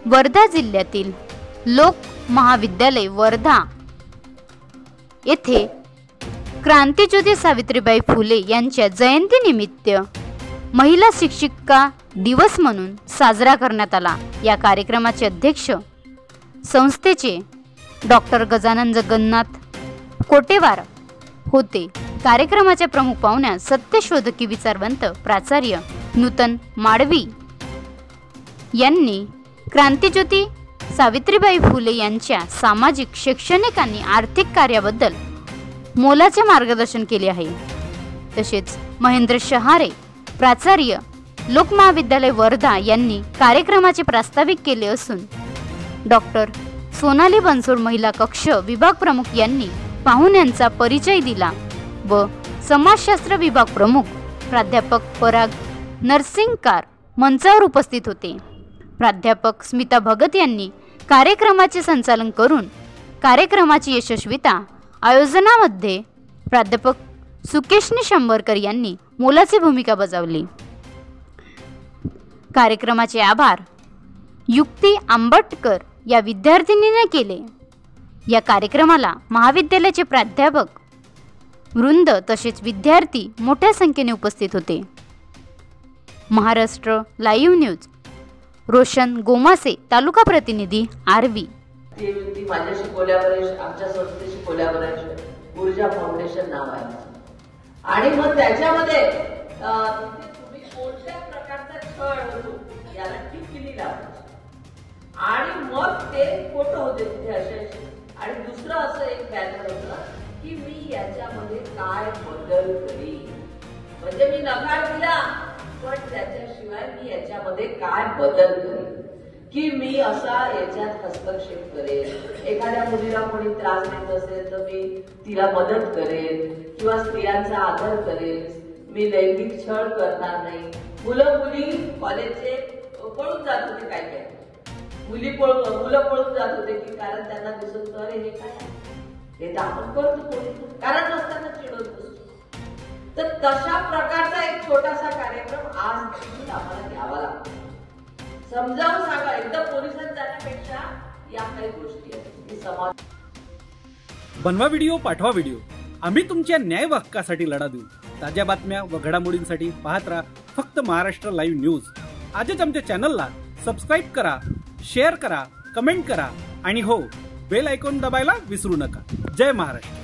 वर्धा जिल्ह्यातील लोक महाविद्यालय वर्धा येथे क्रांतिज्योती सावित्रीबाई फुले यांच्या जयंतीनिमित्त महिला शिक्षिका दिवस म्हणून साजरा करण्यात आला। या कार्यक्रमाचे अध्यक्ष संस्थेचे डॉक्टर गजानन जगन्नाथ कोटेवार होते। कार्यक्रमाच्या प्रमुख पाहुण्या सत्यशोधकी विचारवंत प्राचार्य नूतन माडवी यांनी क्रांतिज्योती सावित्रीबाई फुले यांच्या सामाजिक, शैक्षणिक आणि आर्थिक कार्याबद्दल मोलाचे मार्गदर्शन केले आहे। तसेच महेंद्र शहारे प्राचार्य लोक महाविद्यालय वर्धा यांनी कार्यक्रमाचे प्रास्ताविक केले असून डॉक्टर सोनाली बनसोड महिला कक्ष विभाग प्रमुख यांनी पाहुण्यांचा परिचय दिला व समाजशास्त्र विभाग प्रमुख प्राध्यापक पराग नरसिंगकार मंचावर उपस्थित होते। प्राध्यापक स्मिता भगत यांनी कार्यक्रमाचे संचालन करून कार्यक्रमाची यशस्वीता आयोजनामध्ये प्राध्यापक सुकेशनी शंभरकर यांनी मोलाची भूमिका बजावली। कार्यक्रमाचे आभार युक्ती आंबटकर या विद्यार्थिनीने केले। या कार्यक्रमाला महाविद्यालयाचे प्राध्यापक वृंद तसेच विद्यार्थी मोठ्या संख्येने उपस्थित होते। महाराष्ट्र लाईव्ह न्यूज रोशन गोमासे तालुका प्रतिनिधी आरवी। माझ्याशी कोलॅबोरेशन, आमच्या संस्थेशी कोलॅबोरेशन ऊर्जा फाउंडेशन नाव आहे आणि मग त्याच्यामध्ये तुम्ही कोणत्या प्रकारचा छळ होतो याला टिकली लावायची आणि मग ते फोटो होते तिथे असे। आणि दुसरं असं एक बॅनर होतं की मी याच्यामध्ये काय बदल करीन, म्हणजे मी नकार दिला पण त्याच्याशिवाय मी याच्यामध्ये काय बदल करेन, की मी असा याच्यात हस्तक्षेप करेन, एखाद्या मुलीला कोणी त्रास देत असेल तर मी तिला मदत करेन किंवा स्त्रियांचा आदर करेन, मी लैंगिक छळ करणार नाही। मुली कॉलेजचे पळून जात होते, काय काय मुलं पळून जात होते की कारण त्यांना दिसत होतं अरे हे काय हे तर आपण करतो, कारण नसताना चिडवत बसतो। तर तशा प्रकारचा एक छोटासा कार्यक्रम आज आम्हाला घ्यावा लागतो, समजावून सांगा एकदम पोलिसांना जाण्यापेक्षा या काही गोष्टी आहेत समाज। बनवा व्हिडिओ, पाठवा व्हिडिओ, आम्ही तुमच्या न्याय हक्कासाठी लढा देऊ। ताज्या बातम्या व घडामोडींसाठी पाहत राहा फक्त महाराष्ट्र लाईव्ह न्यूज। आजच आमच्या चॅनलला सबस्क्राईब करा, शेअर करा, कमेंट करा आणि हो बेल आयकॉन दाबायला विसरू नका। जय महाराष्ट्र।